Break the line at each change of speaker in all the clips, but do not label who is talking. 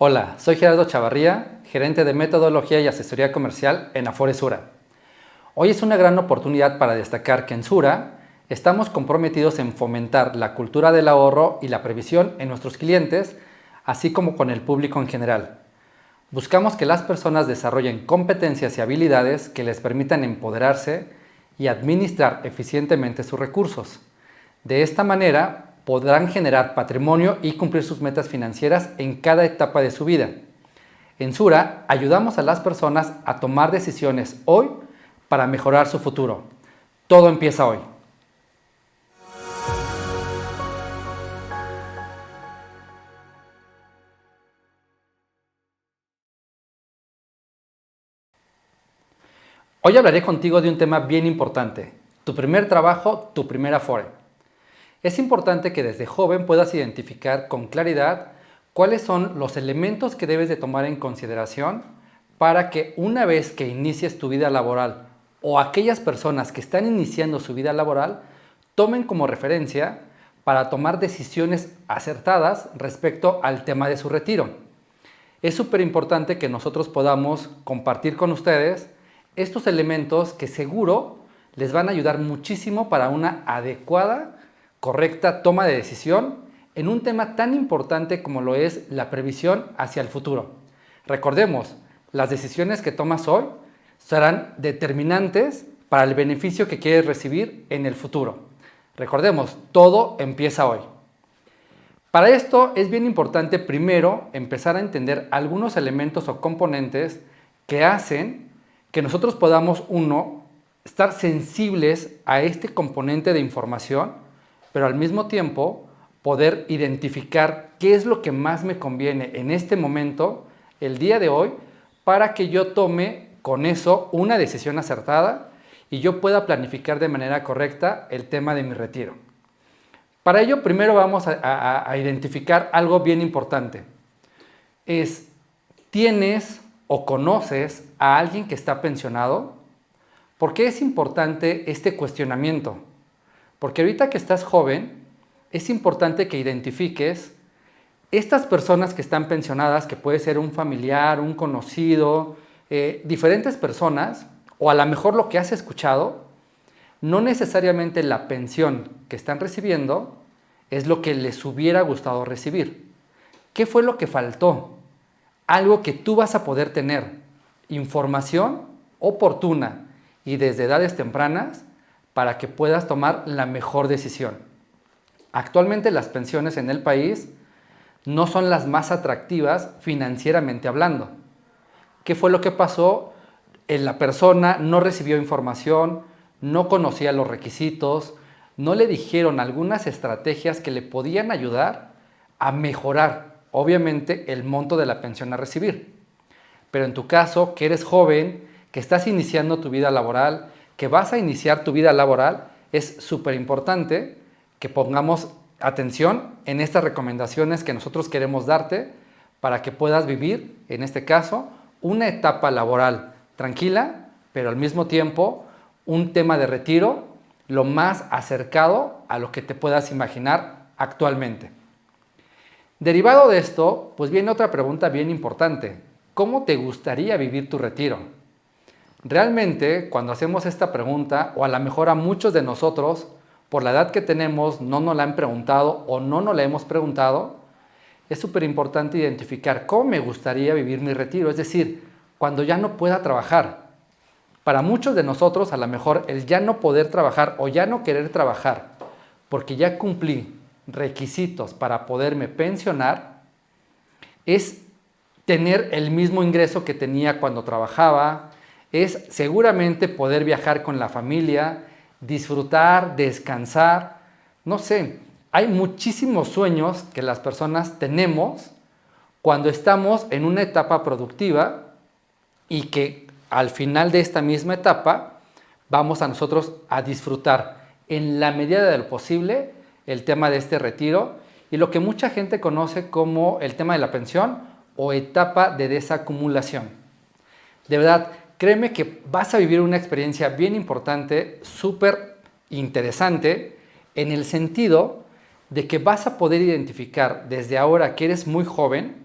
Hola, soy Gerardo Chavarría, gerente de metodología y asesoría comercial en Afore Sura. Hoy es una gran oportunidad para destacar que en Sura estamos comprometidos en fomentar la cultura del ahorro y la previsión en nuestros clientes, así como con el público en general. Buscamos que las personas desarrollen competencias y habilidades que les permitan empoderarse y administrar eficientemente sus recursos. De esta manera, podrán generar patrimonio y cumplir sus metas financieras en cada etapa de su vida. En Sura, ayudamos a las personas a tomar decisiones hoy para mejorar su futuro. Todo empieza hoy. Hoy hablaré contigo de un tema bien importante: tu primer trabajo, tu primer Afore. Es importante que desde joven puedas identificar con claridad cuáles son los elementos que debes de tomar en consideración para que una vez que inicies tu vida laboral o aquellas personas que están iniciando su vida laboral tomen como referencia para tomar decisiones acertadas respecto al tema de su retiro. Es súper importante que nosotros podamos compartir con ustedes estos elementos que seguro les van a ayudar muchísimo para una adecuada, correcta toma de decisión en un tema tan importante como lo es la previsión hacia el futuro. Recordemos, las decisiones que tomas hoy serán determinantes para el beneficio que quieres recibir en el futuro. Recordemos, todo empieza hoy. Para esto es bien importante primero empezar a entender algunos elementos o componentes que hacen que nosotros podamos, estar sensibles a este componente de información, pero al mismo tiempo poder identificar qué es lo que más me conviene en este momento, el día de hoy, para que yo tome con eso una decisión acertada y yo pueda planificar de manera correcta el tema de mi retiro. Para ello, primero vamos a identificar algo bien importante. ¿Tienes o conoces a alguien que está pensionado? ¿Por qué es importante este cuestionamiento? Porque ahorita que estás joven, es importante que identifiques estas personas que están pensionadas, que puede ser un familiar, un conocido, diferentes personas, o a lo mejor lo que has escuchado, no necesariamente la pensión que están recibiendo es lo que les hubiera gustado recibir. ¿Qué fue lo que faltó? Algo que tú vas a poder tener, información oportuna y desde edades tempranas para que puedas tomar la mejor decisión. Actualmente las pensiones en el país no son las más atractivas financieramente hablando. ¿Qué fue lo que pasó? La persona no recibió información, no conocía los requisitos, no le dijeron algunas estrategias que le podían ayudar a mejorar, obviamente, el monto de la pensión a recibir. Pero en tu caso, que eres joven, que estás iniciando tu vida laboral, que vas a iniciar tu vida laboral, es súper importante que pongamos atención en estas recomendaciones que nosotros queremos darte para que puedas vivir, en este caso, una etapa laboral tranquila, pero al mismo tiempo un tema de retiro lo más acercado a lo que te puedas imaginar actualmente. Derivado de esto, pues viene otra pregunta bien importante: ¿cómo te gustaría vivir tu retiro? Realmente, cuando hacemos esta pregunta, o a lo mejor a muchos de nosotros, por la edad que tenemos, no nos la han preguntado o no nos la hemos preguntado, es súper importante identificar cómo me gustaría vivir mi retiro, es decir, cuando ya no pueda trabajar. Para muchos de nosotros, a lo mejor el ya no poder trabajar o ya no querer trabajar porque ya cumplí requisitos para poderme pensionar, es tener el mismo ingreso que tenía cuando trabajaba, es seguramente poder viajar con la familia, disfrutar, descansar, no sé, hay muchísimos sueños que las personas tenemos cuando estamos en una etapa productiva y que al final de esta misma etapa vamos a nosotros a disfrutar en la medida de lo posible el tema de este retiro y lo que mucha gente conoce como el tema de la pensión o etapa de desacumulación. De verdad, créeme que vas a vivir una experiencia bien importante, súper interesante, en el sentido de que vas a poder identificar desde ahora que eres muy joven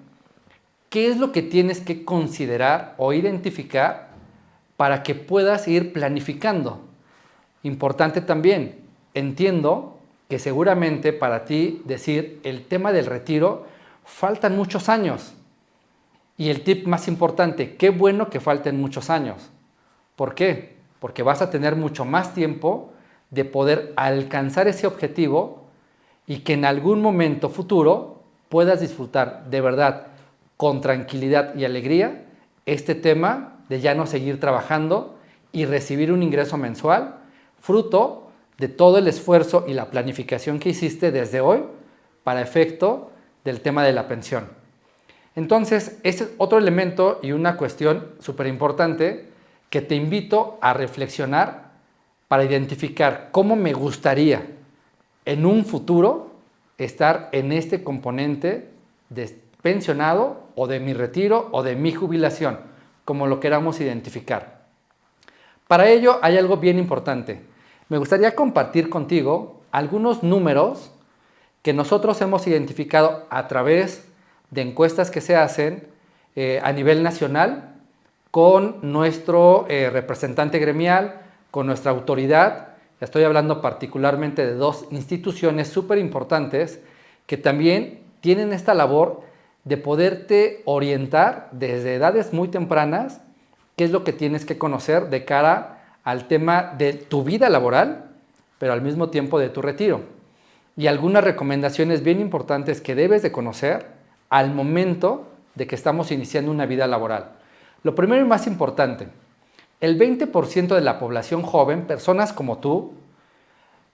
¿qué es lo que tienes que considerar o identificar para que puedas ir planificando? Importante también, entiendo que seguramente para ti decir el tema del retiro, faltan muchos años. Y el tip más importante, qué bueno que falten muchos años. ¿Por qué? Porque vas a tener mucho más tiempo de poder alcanzar ese objetivo y que en algún momento futuro puedas disfrutar de verdad con tranquilidad y alegría este tema de ya no seguir trabajando y recibir un ingreso mensual fruto de todo el esfuerzo y la planificación que hiciste desde hoy para efecto del tema de la pensión. Entonces, ese es otro elemento y una cuestión súper importante que te invito a reflexionar para identificar cómo me gustaría en un futuro estar en este componente de pensionado o de mi retiro o de mi jubilación, como lo queramos identificar. Para ello hay algo bien importante. Me gustaría compartir contigo algunos números que nosotros hemos identificado a través de encuestas que se hacen a nivel nacional con nuestro representante gremial, con nuestra autoridad. Estoy hablando particularmente de dos instituciones súper importantes que también tienen esta labor de poderte orientar desde edades muy tempranas qué es lo que tienes que conocer de cara al tema de tu vida laboral, pero al mismo tiempo de tu retiro. Y algunas recomendaciones bien importantes que debes de conocer al momento de que estamos iniciando una vida laboral. Lo primero y más importante, el 20% de la población joven, personas como tú,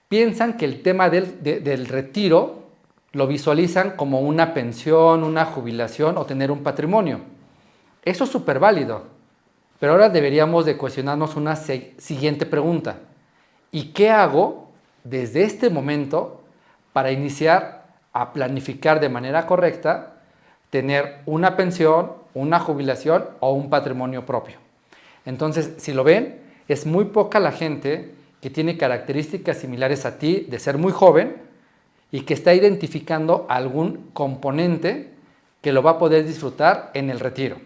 piensan que el tema del retiro lo visualizan como una pensión, una jubilación o tener un patrimonio. Eso es súper válido. Pero ahora deberíamos de cuestionarnos una siguiente pregunta. ¿Y qué hago desde este momento para iniciar a planificar de manera correcta tener una pensión, una jubilación o un patrimonio propio? Entonces, si lo ven, es muy poca la gente que tiene características similares a ti de ser muy joven y que está identificando algún componente que lo va a poder disfrutar en el retiro.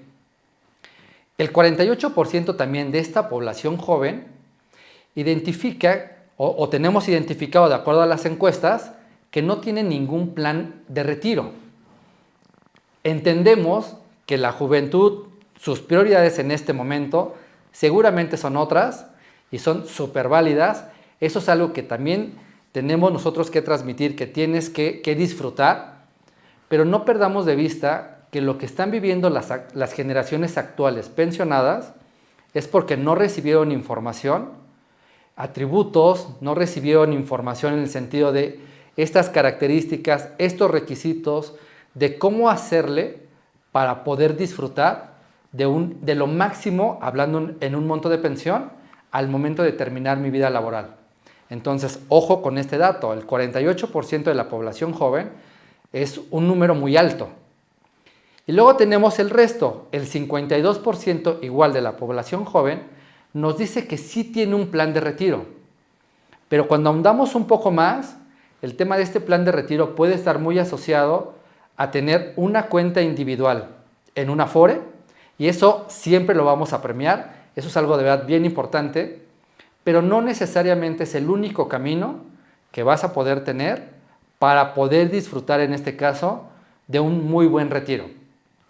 El 48% también de esta población joven identifica o tenemos identificado de acuerdo a las encuestas que no tienen ningún plan de retiro. Entendemos que la juventud, sus prioridades en este momento seguramente son otras y son súper válidas. Eso es algo que también tenemos nosotros que transmitir, que tienes que disfrutar, pero no perdamos de vista que lo que están viviendo las generaciones actuales pensionadas es porque no recibieron información, atributos, no recibieron información en el sentido de estas características, estos requisitos, de cómo hacerle para poder disfrutar de lo máximo, hablando en un monto de pensión, al momento de terminar mi vida laboral. Entonces, ojo con este dato, el 48% de la población joven es un número muy alto. Y luego tenemos el resto, el 52% igual de la población joven, nos dice que sí tiene un plan de retiro. Pero cuando ahondamos un poco más, el tema de este plan de retiro puede estar muy asociado a tener una cuenta individual en una Afore, y eso siempre lo vamos a premiar, eso es algo de verdad bien importante, pero no necesariamente es el único camino que vas a poder tener para poder disfrutar en este caso de un muy buen retiro.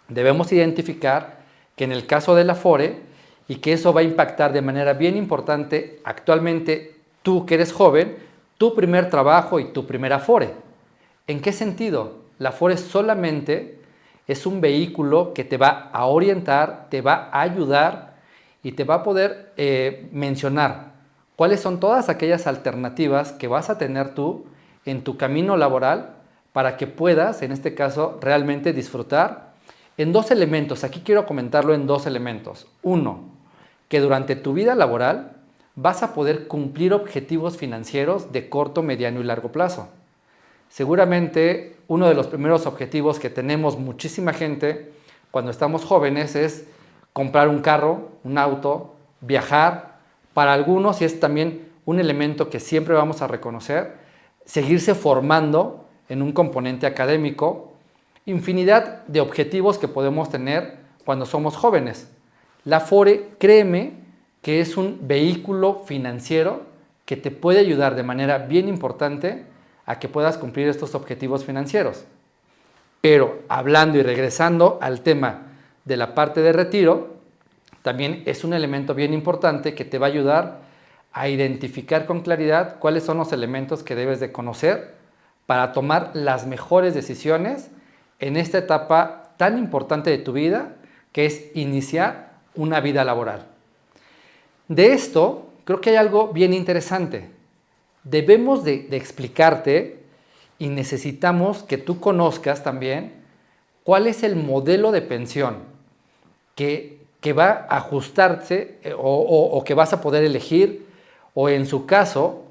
Debemos identificar que en el caso de la Afore, y que eso va a impactar de manera bien importante actualmente tú que eres joven, tu primer trabajo y tu primera Afore. ¿En qué sentido? La Afore solamente es un vehículo que te va a orientar, te va a ayudar y te va a poder mencionar cuáles son todas aquellas alternativas que vas a tener tú en tu camino laboral para que puedas, en este caso, realmente disfrutar en dos elementos. Aquí quiero comentarlo en dos elementos. Uno, que durante tu vida laboral vas a poder cumplir objetivos financieros de corto, mediano y largo plazo. Seguramente uno de los primeros objetivos que tenemos muchísima gente cuando estamos jóvenes es comprar un carro, un auto, viajar. Para algunos, y es también un elemento que siempre vamos a reconocer, seguirse formando en un componente académico. infinidad de objetivos que podemos tener cuando somos jóvenes. La Afore, créeme, que es un vehículo financiero que te puede ayudar de manera bien importante a que puedas cumplir estos objetivos financieros. Pero hablando y regresando al tema de la parte de retiro, también es un elemento bien importante que te va a ayudar a identificar con claridad cuáles son los elementos que debes de conocer para tomar las mejores decisiones en esta etapa tan importante de tu vida, que es iniciar una vida laboral. De esto, creo que hay algo bien interesante. Debemos de explicarte y necesitamos que tú conozcas también cuál es el modelo de pensión que va a ajustarse o que vas a poder elegir, o en su caso,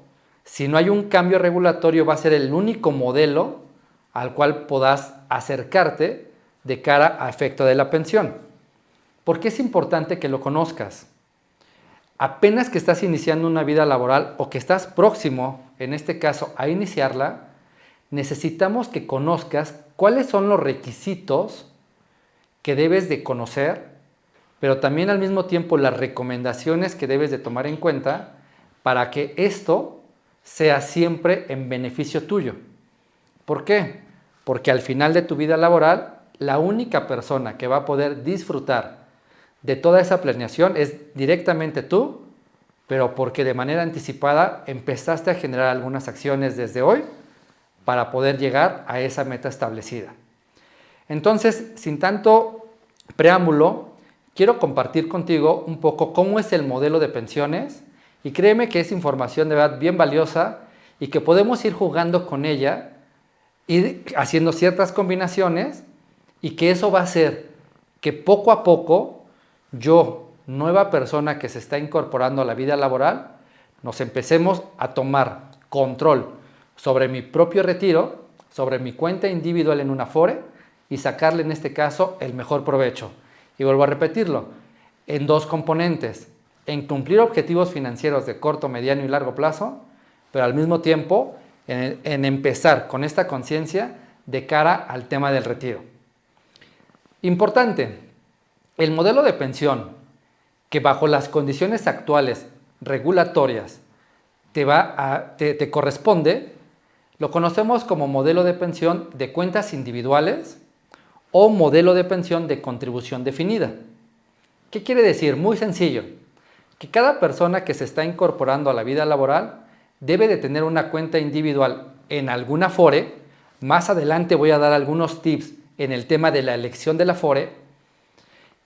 si no hay un cambio regulatorio, va a ser el único modelo al cual podás acercarte de cara a efecto de la pensión. ¿Por qué es importante que lo conozcas? Apenas que estás iniciando una vida laboral o que estás próximo, en este caso, a iniciarla, necesitamos que conozcas cuáles son los requisitos que debes de conocer, pero también al mismo tiempo las recomendaciones que debes de tomar en cuenta para que esto sea siempre en beneficio tuyo. ¿Por qué? Porque al final de tu vida laboral, la única persona que va a poder disfrutar de toda esa planeación es directamente tú, pero porque de manera anticipada empezaste a generar algunas acciones desde hoy para poder llegar a esa meta establecida. Entonces, sin tanto preámbulo, quiero compartir contigo un poco cómo es el modelo de pensiones, y créeme que es información de verdad bien valiosa y que podemos ir jugando con ella, ir haciendo ciertas combinaciones, y que eso va a hacer que poco a poco yo, nueva persona que se está incorporando a la vida laboral, nos empecemos a tomar control sobre mi propio retiro, sobre mi cuenta individual en una Afore, y sacarle en este caso el mejor provecho. Y vuelvo a repetirlo, en dos componentes: en cumplir objetivos financieros de corto, mediano y largo plazo, pero al mismo tiempo en empezar con esta conciencia de cara al tema del retiro. Importante, el modelo de pensión que bajo las condiciones actuales regulatorias te corresponde, lo conocemos como modelo de pensión de cuentas individuales o modelo de pensión de contribución definida. ¿Qué quiere decir? Muy sencillo, que cada persona que se está incorporando a la vida laboral debe de tener una cuenta individual en alguna Afore. Más adelante voy a dar algunos tips en el tema de la elección de la Afore,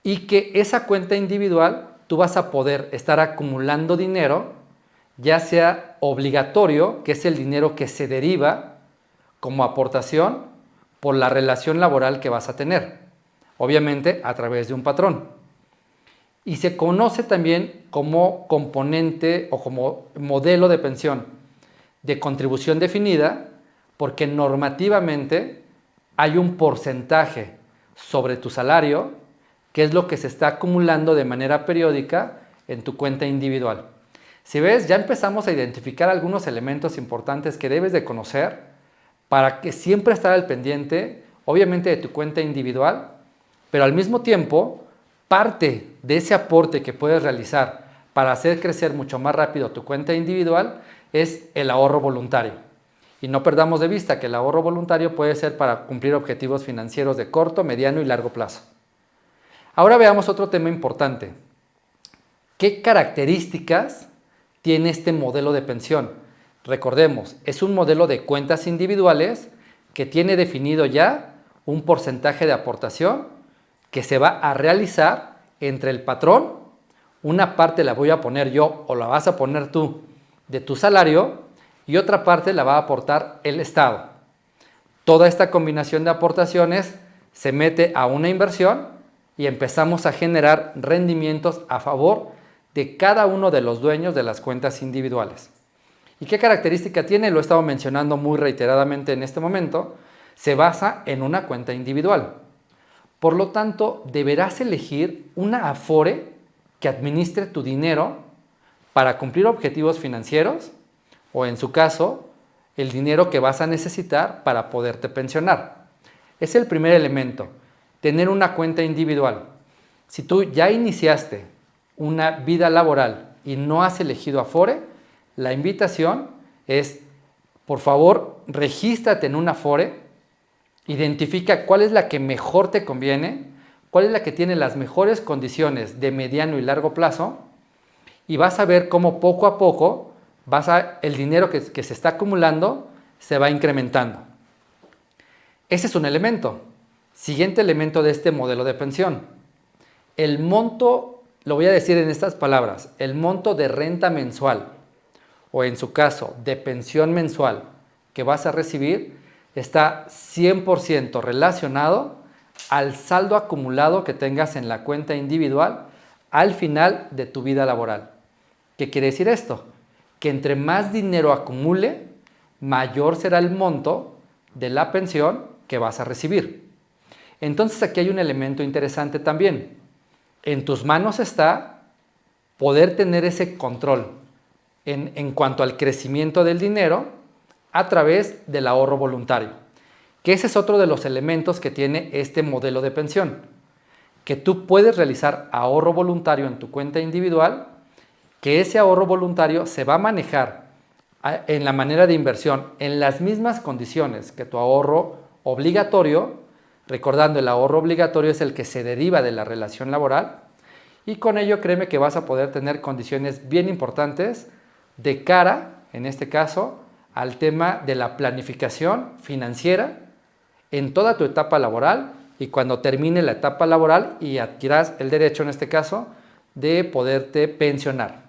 y que esa cuenta individual tú vas a poder estar acumulando dinero, ya sea obligatorio, que es el dinero que se deriva como aportación por la relación laboral que vas a tener, obviamente a través de un patrón. Y se conoce también como componente o como modelo de pensión de contribución definida, porque normativamente hay un porcentaje sobre tu salario que es lo que se está acumulando de manera periódica en tu cuenta individual. Si ves, ya empezamos a identificar algunos elementos importantes que debes de conocer para que siempre estar al pendiente, obviamente, de tu cuenta individual, pero al mismo tiempo, parte de ese aporte que puedes realizar para hacer crecer mucho más rápido tu cuenta individual es el ahorro voluntario. Y no perdamos de vista que el ahorro voluntario puede ser para cumplir objetivos financieros de corto, mediano y largo plazo. Ahora veamos otro tema importante. ¿Qué características tiene este modelo de pensión? Recordemos, es un modelo de cuentas individuales que tiene definido ya un porcentaje de aportación que se va a realizar entre el patrón. Una parte la voy a poner yo o la vas a poner tú de tu salario, y otra parte la va a aportar el Estado. Toda esta combinación de aportaciones se mete a una inversión y empezamos a generar rendimientos a favor de cada uno de los dueños de las cuentas individuales. ¿Y qué característica tiene? Lo he estado mencionando muy reiteradamente en este momento. Se basa en una cuenta individual. Por lo tanto, deberás elegir una Afore que administre tu dinero para cumplir objetivos financieros, o en su caso, el dinero que vas a necesitar para poderte pensionar. Es el primer elemento, tener una cuenta individual. Si tú ya iniciaste una vida laboral y no has elegido Afore, la invitación es, por favor, regístrate en una Afore, identifica cuál es la que mejor te conviene, cuál es la que tiene las mejores condiciones de mediano y largo plazo, y vas a ver cómo poco a poco el dinero que se está acumulando se va incrementando. Ese es un elemento. Siguiente elemento de este modelo de pensión. El monto, lo voy a decir en estas palabras, el monto de renta mensual, o en su caso, de pensión mensual que vas a recibir, está 100% relacionado al saldo acumulado que tengas en la cuenta individual al final de tu vida laboral. ¿Qué quiere decir esto? Que entre más dinero acumule, mayor será el monto de la pensión que vas a recibir. Entonces aquí hay un elemento interesante también. En tus manos está poder tener ese control en cuanto al crecimiento del dinero a través del ahorro voluntario, que ese es otro de los elementos que tiene este modelo de pensión, que tú puedes realizar ahorro voluntario en tu cuenta individual, que ese ahorro voluntario se va a manejar en la manera de inversión en las mismas condiciones que tu ahorro obligatorio, recordando el ahorro obligatorio es el que se deriva de la relación laboral, y con ello créeme que vas a poder tener condiciones bien importantes de cara, en este caso, al tema de la planificación financiera en toda tu etapa laboral y cuando termine la etapa laboral y adquieras el derecho, en este caso, de poderte pensionar.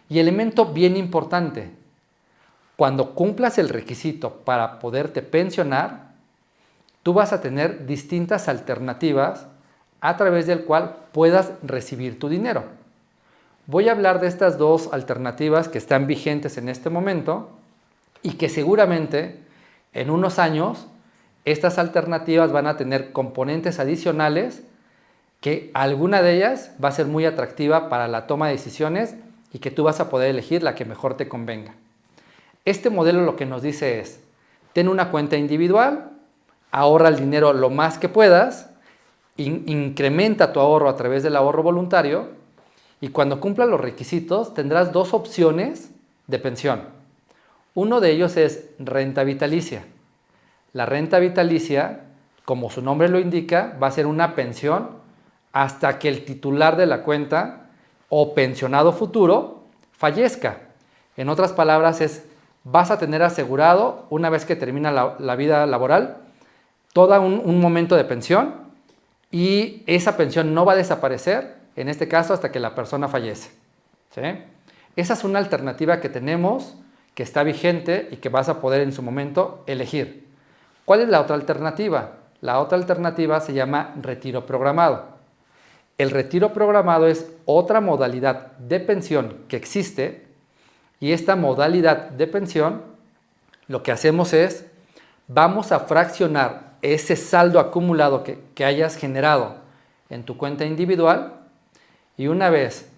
Y elemento bien importante, cuando cumplas el requisito para poderte pensionar, tú vas a tener distintas alternativas a través del cual puedas recibir tu dinero. Voy a hablar de estas dos alternativas que están vigentes en este momento y que seguramente en unos años estas alternativas van a tener componentes adicionales que alguna de ellas va a ser muy atractiva para la toma de decisiones y que tú vas a poder elegir la que mejor te convenga. Este modelo lo que nos dice es, ten una cuenta individual, ahorra el dinero lo más que puedas, incrementa tu ahorro a través del ahorro voluntario y cuando cumpla los requisitos tendrás dos opciones de pensión. Uno de ellos es renta vitalicia. La renta vitalicia, como su nombre lo indica, va a ser una pensión hasta que el titular de la cuenta o pensionado futuro fallezca. En otras palabras, vas a tener asegurado, una vez que termina la vida laboral, todo un momento de pensión y esa pensión no va a desaparecer, en este caso, hasta que la persona fallece. ¿Sí? Esa es una alternativa que tenemos, que está vigente y que vas a poder en su momento elegir. ¿Cuál es la otra alternativa? La otra alternativa se llama retiro programado. El retiro programado es otra modalidad de pensión que existe y esta modalidad de pensión lo que hacemos es, vamos a fraccionar ese saldo acumulado que hayas generado en tu cuenta individual y una vez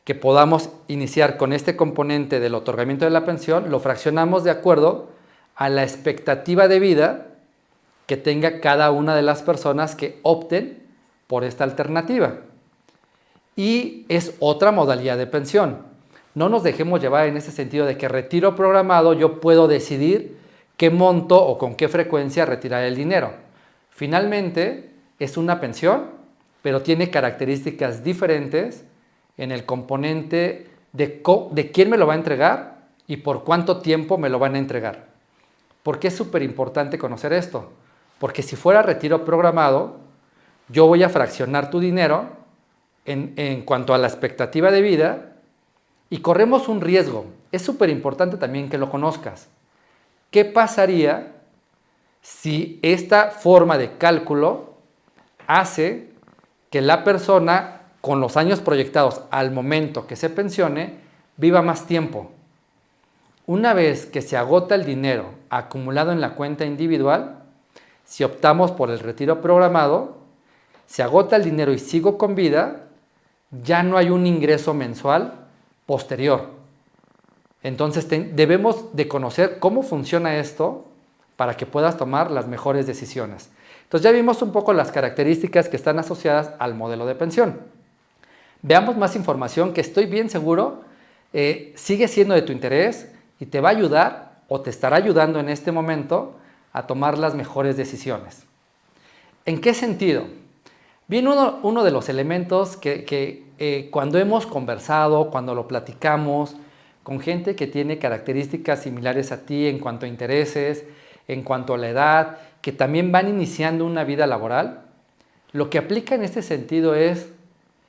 que podamos iniciar con este componente del otorgamiento de la pensión, lo fraccionamos de acuerdo a la expectativa de vida que tenga cada una de las personas que opten por esta alternativa. Y es otra modalidad de pensión. No nos dejemos llevar en ese sentido de que retiro programado yo puedo decidir qué monto o con qué frecuencia retirar el dinero. Finalmente es una pensión, pero tiene características diferentes en el componente de quién me lo va a entregar y por cuánto tiempo me lo van a entregar. ¿Por qué es súper importante conocer esto? Porque si fuera retiro programado, yo voy a fraccionar tu dinero en cuanto a la expectativa de vida y corremos un riesgo. Es súper importante también que lo conozcas. ¿Qué pasaría si esta forma de cálculo hace que la persona con los años proyectados al momento que se pensione viva más tiempo? Una vez que se agota el dinero acumulado en la cuenta individual, si optamos por el retiro programado, se agota el dinero y sigo con vida, ya no hay un ingreso mensual posterior. Entonces debemos de conocer cómo funciona esto para que puedas tomar las mejores decisiones. Entonces ya vimos un poco las características que están asociadas al modelo de pensión. Veamos más información que estoy bien seguro sigue siendo de tu interés y te va a ayudar o te estará ayudando en este momento a tomar las mejores decisiones. ¿En qué sentido? Bien, uno de los elementos que cuando hemos conversado, cuando lo platicamos con gente que tiene características similares a ti en cuanto a intereses, en cuanto a la edad, que también van iniciando una vida laboral, lo que aplica en este sentido es,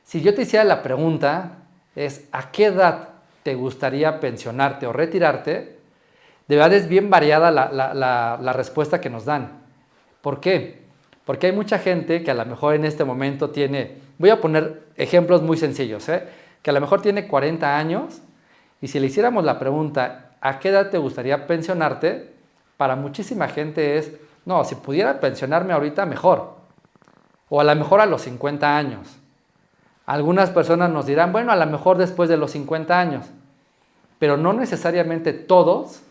si yo te hiciera la pregunta, es ¿a qué edad te gustaría pensionarte o retirarte? De verdad es bien variada la respuesta que nos dan. ¿Por qué? Porque hay mucha gente que a lo mejor en este momento tiene, voy a poner ejemplos muy sencillos, que a lo mejor tiene 40 años y si le hiciéramos la pregunta, ¿a qué edad te gustaría pensionarte? Para muchísima gente es, no, si pudiera pensionarme ahorita mejor. O a lo mejor a los 50 años. Algunas personas nos dirán, bueno, a lo mejor después de los 50 años. Pero no necesariamente todos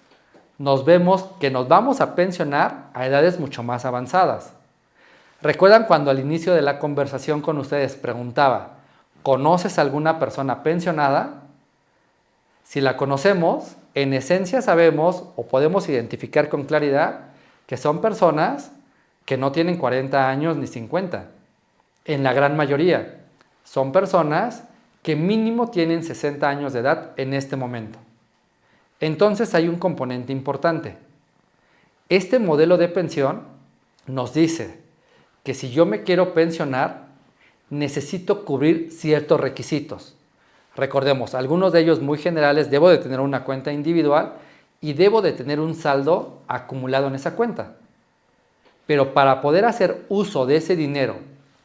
nos vemos que nos vamos a pensionar a edades mucho más avanzadas. ¿Recuerdan cuando al inicio de la conversación con ustedes preguntaba, ¿conoces a alguna persona pensionada? Si la conocemos, en esencia sabemos o podemos identificar con claridad que son personas que no tienen 40 años ni 50. En la gran mayoría son personas que mínimo tienen 60 años de edad en este momento. Entonces hay un componente importante. Este modelo de pensión nos dice que si yo me quiero pensionar, necesito cubrir ciertos requisitos. Recordemos, algunos de ellos muy generales, debo de tener una cuenta individual y debo de tener un saldo acumulado en esa cuenta. Pero para poder hacer uso de ese dinero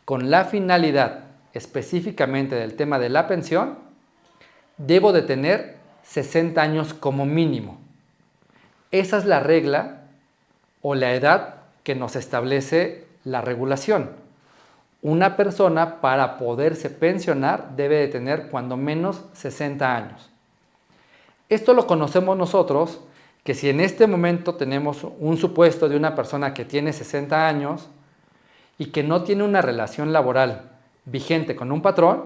con la finalidad específicamente del tema de la pensión, debo de tener 60 años como mínimo. Esa es la regla o la edad que nos establece la regulación. Una persona para poderse pensionar debe de tener cuando menos 60 años. Esto lo conocemos nosotros, que si en este momento tenemos un supuesto de una persona que tiene 60 años y que no tiene una relación laboral vigente con un patrón,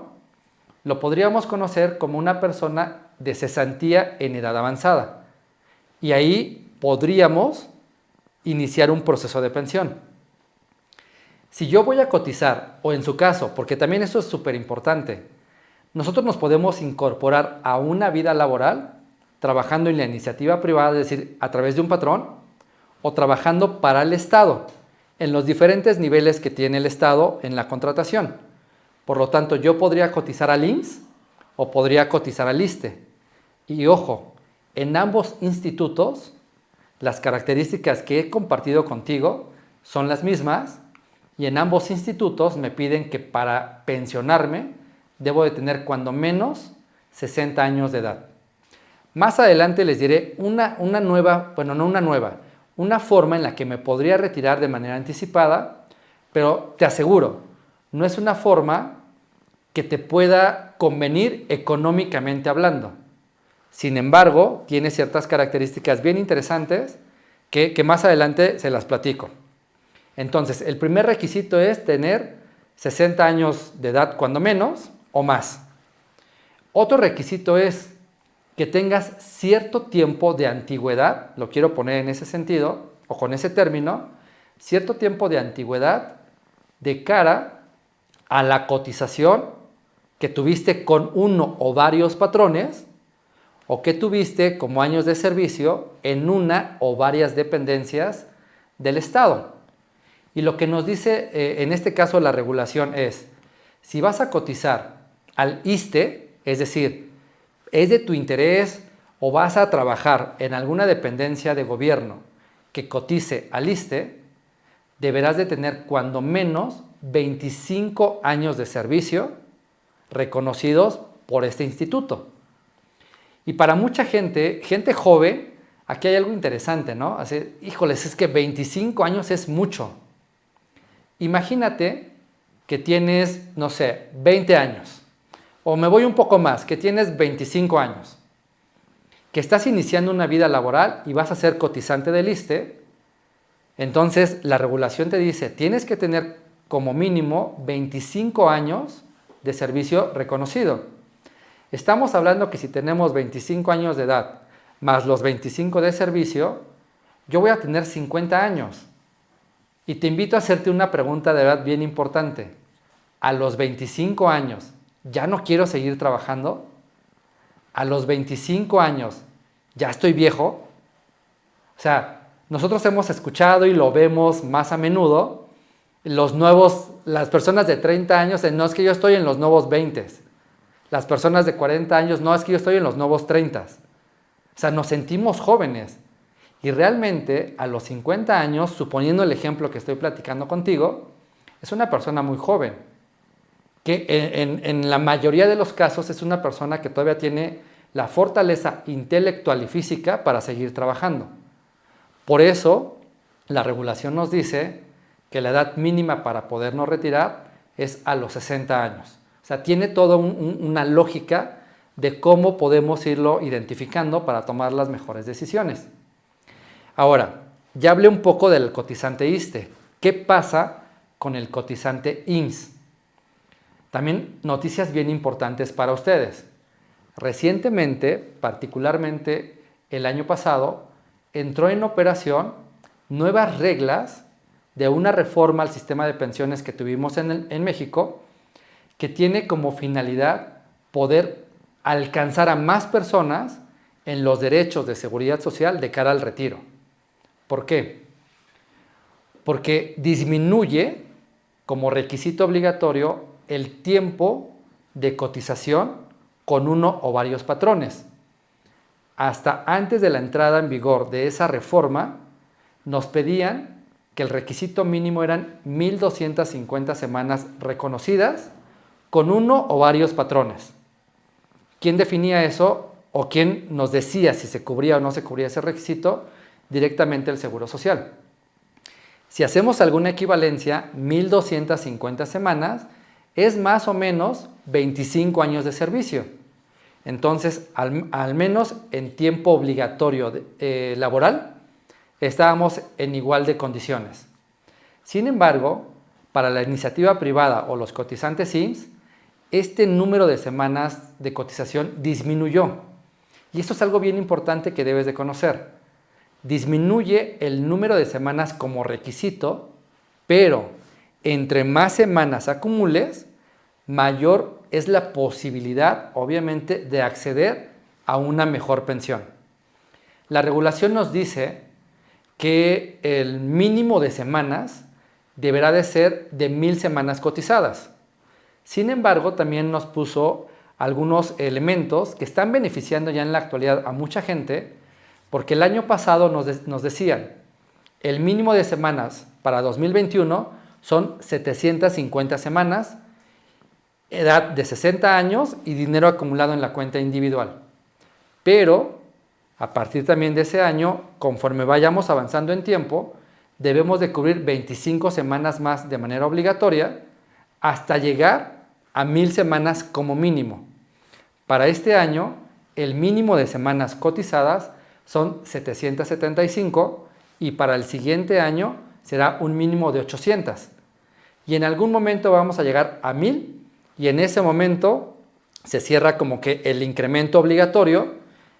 lo podríamos conocer como una persona de cesantía en edad avanzada. Y ahí podríamos iniciar un proceso de pensión. Si yo voy a cotizar, o en su caso, porque también eso es súper importante, nosotros nos podemos incorporar a una vida laboral trabajando en la iniciativa privada, es decir, a través de un patrón, o trabajando para el Estado, en los diferentes niveles que tiene el Estado en la contratación. Por lo tanto, yo podría cotizar al IMSS o podría cotizar al ISSSTE. Y ojo, en ambos institutos, las características que he compartido contigo son las mismas y en ambos institutos me piden que para pensionarme debo de tener cuando menos 60 años de edad. Más adelante les diré una forma en la que me podría retirar de manera anticipada, pero te aseguro, no es una forma que te pueda convenir económicamente hablando. Sin embargo, tiene ciertas características bien interesantes que más adelante se las platico. Entonces, el primer requisito es tener 60 años de edad cuando menos o más. Otro requisito es que tengas cierto tiempo de antigüedad, lo quiero poner en ese sentido, o con ese término, cierto tiempo de antigüedad de cara a la cotización que tuviste con uno o varios patrones o que tuviste como años de servicio en una o varias dependencias del Estado. Y lo que nos dice en este caso la regulación es, si vas a cotizar al ISSSTE, es decir, es de tu interés o vas a trabajar en alguna dependencia de gobierno que cotice al ISSSTE, deberás de tener cuando menos 25 años de servicio reconocidos por este instituto. Y para mucha gente, gente joven, aquí hay algo interesante, ¿no? Así, híjoles, es que 25 años es mucho. Imagínate que tienes, no sé, 20 años, o me voy un poco más, que tienes 25 años, que estás iniciando una vida laboral y vas a ser cotizante del ISSSTE, Entonces, la regulación te dice, tienes que tener como mínimo 25 años de servicio reconocido. Estamos hablando que si tenemos 25 años de edad más los 25 de servicio, yo voy a tener 50 años. Y te invito a hacerte una pregunta de verdad bien importante. A los 25 años, ¿ya no quiero seguir trabajando? A los 25 años, ¿ya estoy viejo? O sea, nosotros hemos escuchado y lo vemos más a menudo, las personas de 30 años, no es que yo estoy en los nuevos 20. Las personas de 40 años, no es que yo estoy en los nuevos 30. O sea, nos sentimos jóvenes. Y realmente a los 50 años, suponiendo el ejemplo que estoy platicando contigo, es una persona muy joven. Que en la mayoría de los casos es una persona que todavía tiene la fortaleza intelectual y física para seguir trabajando. Por eso, la regulación nos dice que la edad mínima para podernos retirar es a los 60 años. O sea, tiene toda una lógica de cómo podemos irlo identificando para tomar las mejores decisiones. Ahora, ya hablé un poco del cotizante ISSSTE. ¿Qué pasa con el cotizante IMSS? También noticias bien importantes para ustedes. Recientemente, particularmente el año pasado, entró en operación nuevas reglas de una reforma al sistema de pensiones que tuvimos en México, que tiene como finalidad poder alcanzar a más personas en los derechos de seguridad social de cara al retiro. ¿Por qué? Porque disminuye como requisito obligatorio el tiempo de cotización con uno o varios patrones. Hasta antes de la entrada en vigor de esa reforma, nos pedían que el requisito mínimo eran 1,250 semanas reconocidas con uno o varios patrones. ¿Quién definía eso o quién nos decía si se cubría o no se cubría ese requisito? Directamente el Seguro Social. Si hacemos alguna equivalencia, 1,250 semanas es más o menos 25 años de servicio. Entonces, al menos en tiempo obligatorio laboral, estábamos en igual de condiciones. Sin embargo, para la iniciativa privada o los cotizantes IMSS, este número de semanas de cotización disminuyó. Y esto es algo bien importante que debes de conocer. Disminuye el número de semanas como requisito, pero entre más semanas acumules, mayor es la posibilidad, obviamente, de acceder a una mejor pensión. La regulación nos dice que el mínimo de semanas deberá de ser de 1,000 semanas cotizadas. Sin embargo, también nos puso algunos elementos que están beneficiando ya en la actualidad a mucha gente, porque el año pasado nos decían, el mínimo de semanas para 2021 son 750 semanas, edad de 60 años y dinero acumulado en la cuenta individual. Pero, a partir también de ese año, conforme vayamos avanzando en tiempo, debemos de cubrir 25 semanas más de manera obligatoria hasta llegar a 1,000 semanas como mínimo. Para este año, el mínimo de semanas cotizadas son 775 y para el siguiente año será un mínimo de 800. Y en algún momento vamos a llegar a 1,000 y en ese momento se cierra como que el incremento obligatorio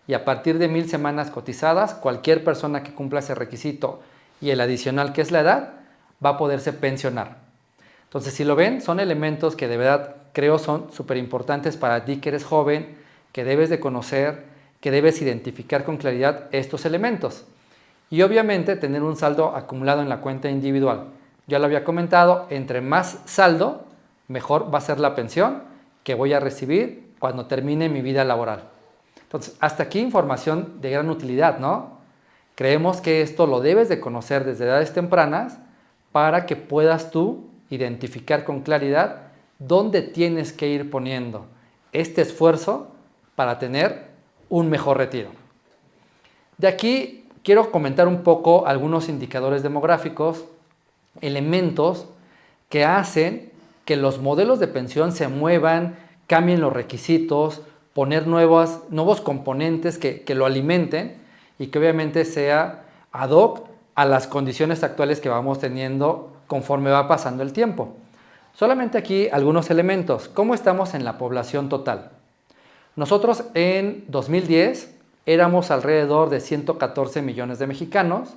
y a partir de 1,000 semanas cotizadas, cualquier persona que cumpla ese requisito y el adicional que es la edad, va a poderse pensionar. Entonces, si lo ven, son elementos que de verdad creo son súper importantes para ti que eres joven, que debes de conocer, que debes identificar con claridad estos elementos. Y obviamente tener un saldo acumulado en la cuenta individual. Ya lo había comentado, entre más saldo, mejor va a ser la pensión que voy a recibir cuando termine mi vida laboral. Entonces, hasta aquí información de gran utilidad, ¿no? Creemos que esto lo debes de conocer desde edades tempranas para que puedas tú identificar con claridad dónde tienes que ir poniendo este esfuerzo para tener un mejor retiro. De aquí quiero comentar un poco algunos indicadores demográficos, elementos que hacen que los modelos de pensión se muevan, cambien los requisitos, poner nuevos componentes que lo alimenten y que obviamente sea ad hoc a las condiciones actuales que vamos teniendo conforme va pasando el tiempo. Solamente aquí algunos elementos. ¿Cómo estamos en la población total? Nosotros en 2010 éramos alrededor de 114 millones de mexicanos.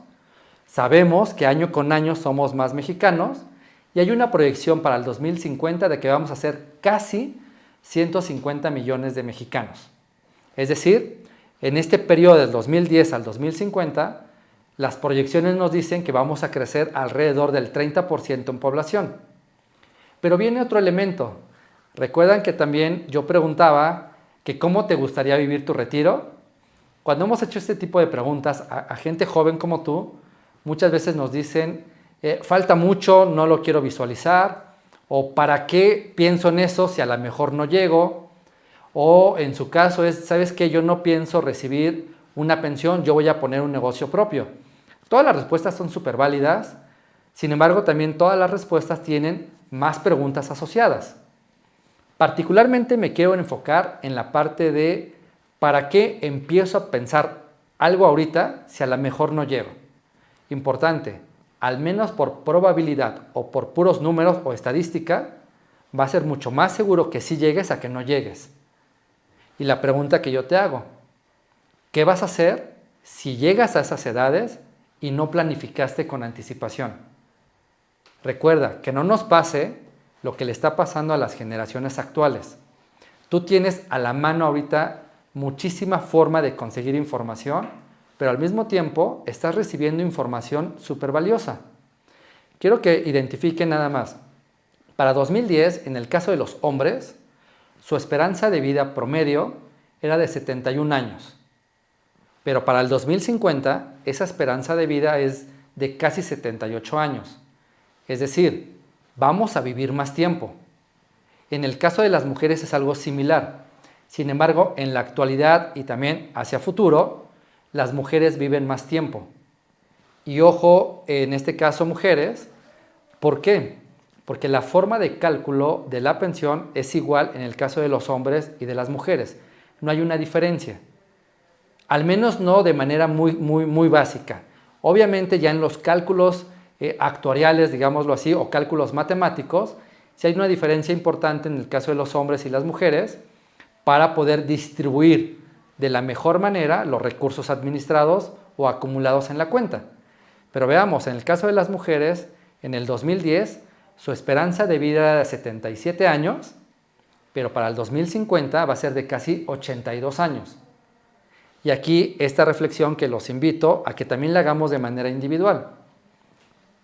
Sabemos que año con año somos más mexicanos y hay una proyección para el 2050 de que vamos a ser casi 150 millones de mexicanos. Es decir, en este periodo del 2010 al 2050, las proyecciones nos dicen que vamos a crecer alrededor del 30% en población. Pero viene otro elemento. ¿Recuerdan que también yo preguntaba que cómo te gustaría vivir tu retiro? Cuando hemos hecho este tipo de preguntas a gente joven como tú, muchas veces nos dicen, falta mucho, no lo quiero visualizar, o ¿para qué pienso en eso si a lo mejor no llego? O en su caso es, ¿sabes qué? Yo no pienso recibir una pensión, yo voy a poner un negocio propio. Todas las respuestas son súper válidas, sin embargo también todas las respuestas tienen más preguntas asociadas. Particularmente me quiero enfocar en la parte de ¿para qué empiezo a pensar algo ahorita si a lo mejor no llego? Importante, al menos por probabilidad o por puros números o estadística, va a ser mucho más seguro que sí llegues a que no llegues. Y la pregunta que yo te hago, ¿qué vas a hacer si llegas a esas edades y no planificaste con anticipación? Recuerda que no nos pase lo que le está pasando a las generaciones actuales. Tú tienes a la mano ahorita muchísima forma de conseguir información, pero al mismo tiempo estás recibiendo información súper valiosa. Quiero que identifiquen nada más. Para 2010, en el caso de los hombres, su esperanza de vida promedio era de 71 años. Pero para el 2050, esa esperanza de vida es de casi 78 años. Es decir, vamos a vivir más tiempo. En el caso de las mujeres es algo similar. Sin embargo, en la actualidad y también hacia futuro, las mujeres viven más tiempo. Y ojo, en este caso mujeres, ¿por qué? Porque la forma de cálculo de la pensión es igual en el caso de los hombres y de las mujeres. No hay una diferencia. Al menos no de manera muy básica. Obviamente ya en los cálculos actuariales, digámoslo así, o cálculos matemáticos, sí hay una diferencia importante en el caso de los hombres y las mujeres para poder distribuir de la mejor manera los recursos administrados o acumulados en la cuenta. Pero veamos, en el caso de las mujeres, en el 2010, su esperanza de vida era de 77 años, pero para el 2050 va a ser de casi 82 años. Y aquí esta reflexión que los invito a que también la hagamos de manera individual.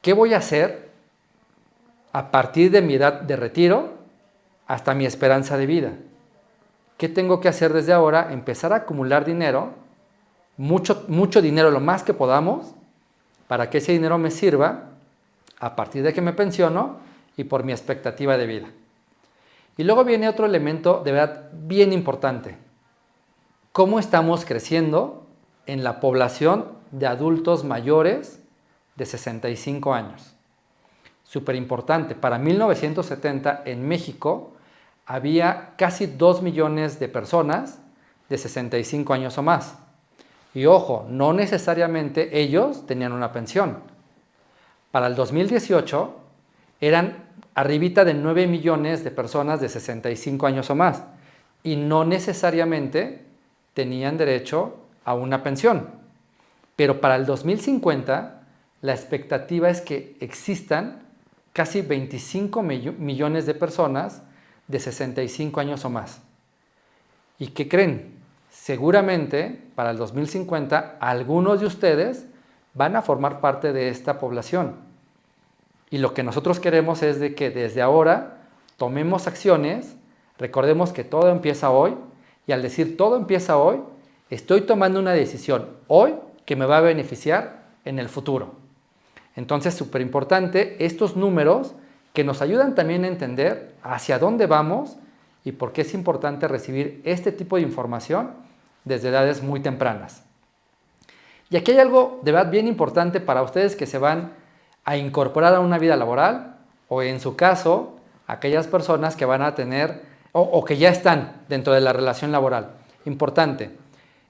¿Qué voy a hacer a partir de mi edad de retiro hasta mi esperanza de vida? ¿Qué tengo que hacer desde ahora? Empezar a acumular dinero, mucho dinero, lo más que podamos, para que ese dinero me sirva a partir de que me pensiono y por mi expectativa de vida. Y luego viene otro elemento de verdad bien importante. ¿Cómo estamos creciendo en la población de adultos mayores de 65 años? Súper importante. Para 1970 en México había casi 2 millones de personas de 65 años o más. Y ojo, no necesariamente ellos tenían una pensión. Para el 2018 eran arribita de 9 millones de personas de 65 años o más y no necesariamente tenían derecho a una pensión. Pero para el 2050 la expectativa es que existan casi 25 millones de personas de 65 años o más. ¿Y qué creen? Seguramente para el 2050 algunos de ustedes van a formar parte de esta población. Y lo que nosotros queremos es de que desde ahora tomemos acciones, recordemos que todo empieza hoy, y al decir todo empieza hoy, estoy tomando una decisión hoy que me va a beneficiar en el futuro. Entonces, súper importante estos números que nos ayudan también a entender hacia dónde vamos y por qué es importante recibir este tipo de información desde edades muy tempranas. Y aquí hay algo de verdad bien importante para ustedes que se van a incorporar a una vida laboral o en su caso, aquellas personas que van a tener o que ya están dentro de la relación laboral. Importante.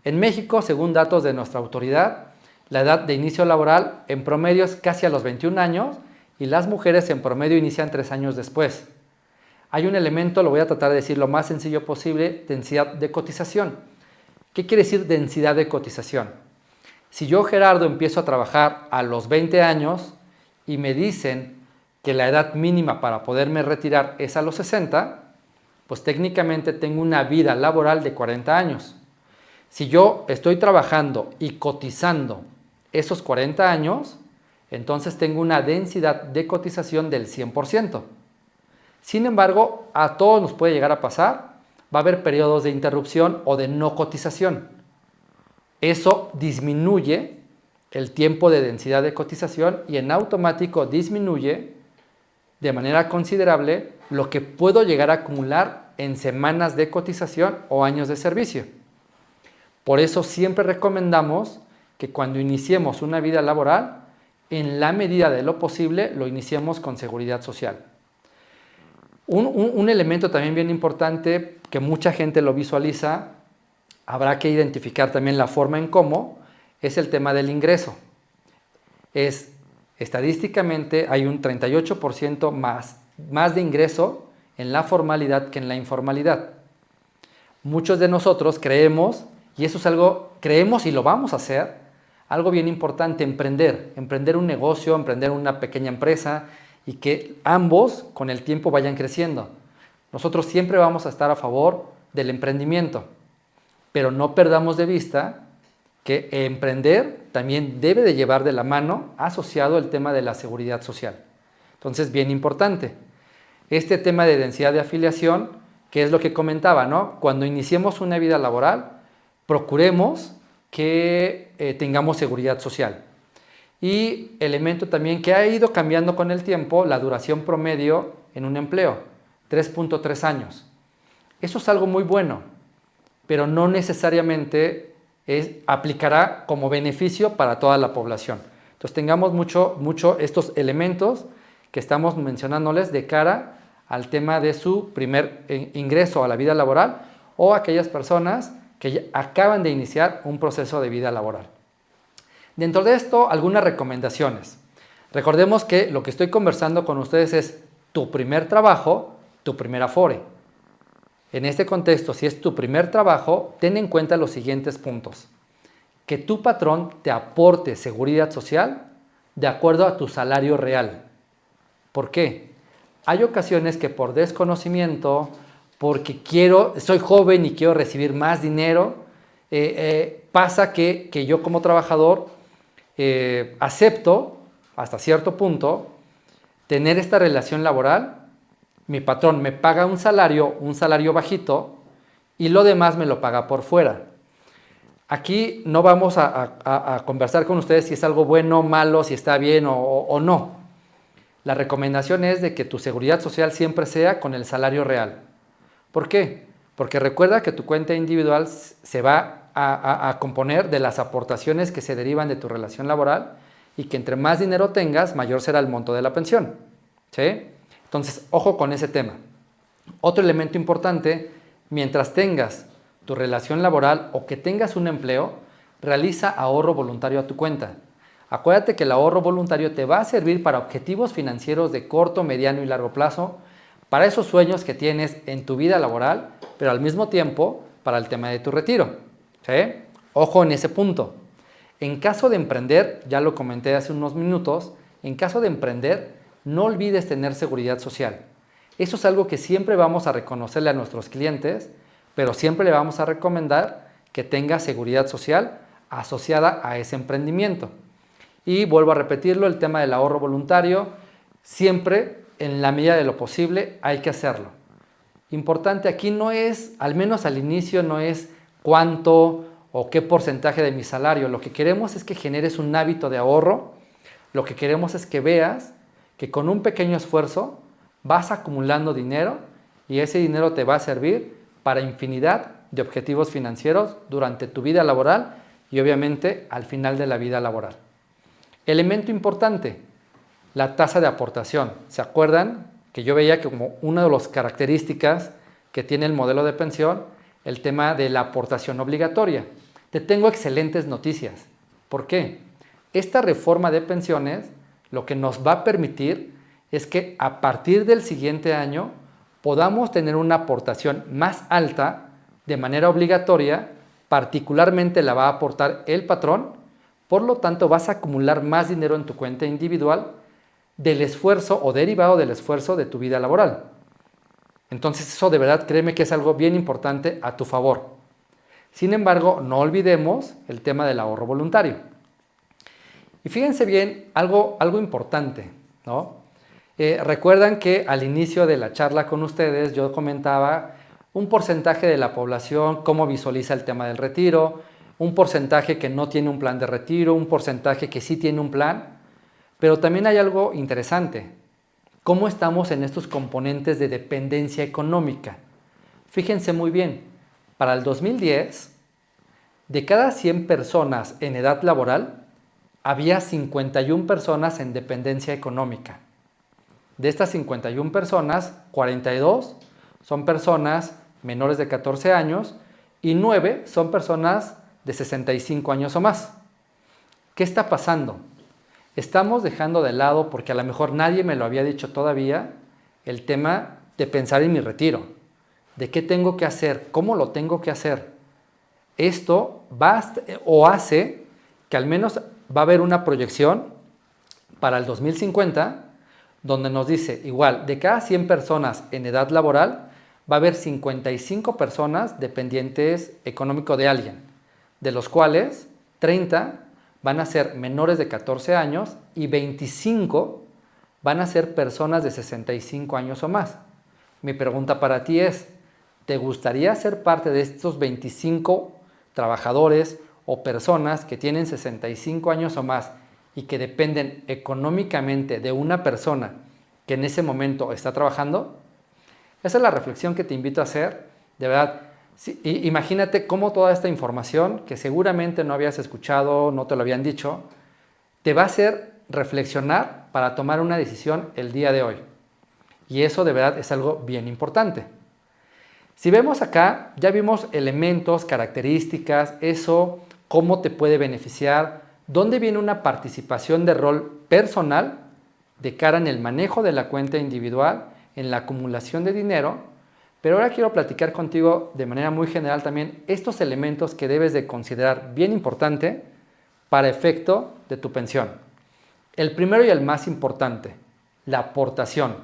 En México, según datos de nuestra autoridad, la edad de inicio laboral en promedio es casi a los 21 años y las mujeres en promedio inician 3 años después. Hay un elemento, lo voy a tratar de decir lo más sencillo posible, densidad de cotización. ¿Qué quiere decir densidad de cotización? Si yo, Gerardo, empiezo a trabajar a los 20 años y me dicen que la edad mínima para poderme retirar es a los 60, pues técnicamente tengo una vida laboral de 40 años. Si yo estoy trabajando y cotizando esos 40 años, entonces tengo una densidad de cotización del 100%. Sin embargo, a todos nos puede llegar a pasar, va a haber periodos de interrupción o de no cotización. Eso disminuye el tiempo de densidad de cotización y en automático disminuye de manera considerable lo que puedo llegar a acumular en semanas de cotización o años de servicio. Por eso siempre recomendamos que cuando iniciemos una vida laboral, en la medida de lo posible, lo iniciemos con seguridad social. Un elemento también bien importante que mucha gente lo visualiza, habrá que identificar también la forma en cómo, es el tema del ingreso. Estadísticamente hay un 38% más de ingreso en la formalidad que en la informalidad. Muchos de nosotros creemos, y eso es algo, creemos y lo vamos a hacer, algo bien importante, emprender un negocio, emprender una pequeña empresa y que ambos con el tiempo vayan creciendo. Nosotros siempre vamos a estar a favor del emprendimiento, pero no perdamos de vista que emprender también debe de llevar de la mano asociado el tema de la seguridad social. Entonces, bien importante. Este tema de densidad de afiliación, que es lo que comentaba, ¿no? Cuando iniciemos una vida laboral, procuremos que tengamos seguridad social. Y elemento también que ha ido cambiando con el tiempo, la duración promedio en un empleo, 3.3 años. Eso es algo muy bueno, pero no necesariamente aplicará como beneficio para toda la población. Entonces tengamos mucho estos elementos que estamos mencionándoles de cara al tema de su primer ingreso a la vida laboral o aquellas personas que ya acaban de iniciar un proceso de vida laboral. Dentro de esto, algunas recomendaciones. Recordemos que lo que estoy conversando con ustedes es tu primer trabajo, tu primer Afore. En este contexto, si es tu primer trabajo, ten en cuenta los siguientes puntos. Que tu patrón te aporte seguridad social de acuerdo a tu salario real. ¿Por qué? Hay ocasiones que por desconocimiento, porque soy joven y quiero recibir más dinero, pasa que yo como trabajador acepto hasta cierto punto tener esta relación laboral. Mi patrón me paga un salario bajito y lo demás me lo paga por fuera. Aquí no vamos a conversar con ustedes si es algo bueno, malo, si está bien o no. La recomendación es de que tu seguridad social siempre sea con el salario real. ¿Por qué? Porque recuerda que tu cuenta individual se va a componer de las aportaciones que se derivan de tu relación laboral y que entre más dinero tengas, mayor será el monto de la pensión. ¿Sí? Entonces, ojo con ese tema. Otro elemento importante, mientras tengas tu relación laboral o que tengas un empleo, realiza ahorro voluntario a tu cuenta. Acuérdate que el ahorro voluntario te va a servir para objetivos financieros de corto, mediano y largo plazo, para esos sueños que tienes en tu vida laboral, pero al mismo tiempo para el tema de tu retiro. ¿Sí? Ojo en ese punto. En caso de emprender, ya lo comenté hace unos minutos, en caso de emprender, no olvides tener seguridad social. Eso es algo que siempre vamos a reconocerle a nuestros clientes, pero siempre le vamos a recomendar que tenga seguridad social asociada a ese emprendimiento. Y vuelvo a repetirlo, el tema del ahorro voluntario, siempre en la medida de lo posible hay que hacerlo. Importante aquí no es, al menos al inicio, no es cuánto o qué porcentaje de mi salario. Lo que queremos es que generes un hábito de ahorro. Lo que queremos es que veas que con un pequeño esfuerzo vas acumulando dinero y ese dinero te va a servir para infinidad de objetivos financieros durante tu vida laboral y obviamente al final de la vida laboral. Elemento importante, la tasa de aportación. ¿Se acuerdan que yo veía que como una de las características que tiene el modelo de pensión, el tema de la aportación obligatoria? Te tengo excelentes noticias. ¿Por qué? Esta reforma de pensiones lo que nos va a permitir es que a partir del siguiente año podamos tener una aportación más alta de manera obligatoria, particularmente la va a aportar el patrón, por lo tanto vas a acumular más dinero en tu cuenta individual del esfuerzo o derivado del esfuerzo de tu vida laboral. Entonces eso de verdad créeme que es algo bien importante a tu favor. Sin embargo, no olvidemos el tema del ahorro voluntario. Y fíjense bien, algo importante, ¿no? Recuerdan que al inicio de la charla con ustedes yo comentaba un porcentaje de la población, cómo visualiza el tema del retiro, un porcentaje que no tiene un plan de retiro, un porcentaje que sí tiene un plan, pero también hay algo interesante, cómo estamos en estos componentes de dependencia económica. Fíjense muy bien, para el 2010, de cada 100 personas en edad laboral, había 51 personas en dependencia económica. De estas 51 personas, 42 son personas menores de 14 años y 9 son personas de 65 años o más. ¿Qué está pasando? Estamos dejando de lado, porque a lo mejor nadie me lo había dicho todavía, el tema de pensar en mi retiro, de qué tengo que hacer, cómo lo tengo que hacer. Esto hace que al menos va a haber una proyección para el 2050 donde nos dice, igual, de cada 100 personas en edad laboral, va a haber 55 personas dependientes económico de alguien, de los cuales 30 van a ser menores de 14 años y 25 van a ser personas de 65 años o más. Mi pregunta para ti es, ¿te gustaría ser parte de estos 25 trabajadores o personas que tienen 65 años o más y que dependen económicamente de una persona que en ese momento está trabajando? Esa es la reflexión que te invito a hacer. De verdad, imagínate cómo toda esta información que seguramente no habías escuchado, no te lo habían dicho, te va a hacer reflexionar para tomar una decisión el día de hoy. Y eso de verdad es algo bien importante. Si vemos acá, ya vimos elementos, características, eso, cómo te puede beneficiar, dónde viene una participación de rol personal de cara en el manejo de la cuenta individual, en la acumulación de dinero, pero ahora quiero platicar contigo de manera muy general también estos elementos que debes de considerar bien importante para efecto de tu pensión. El primero y el más importante, la aportación.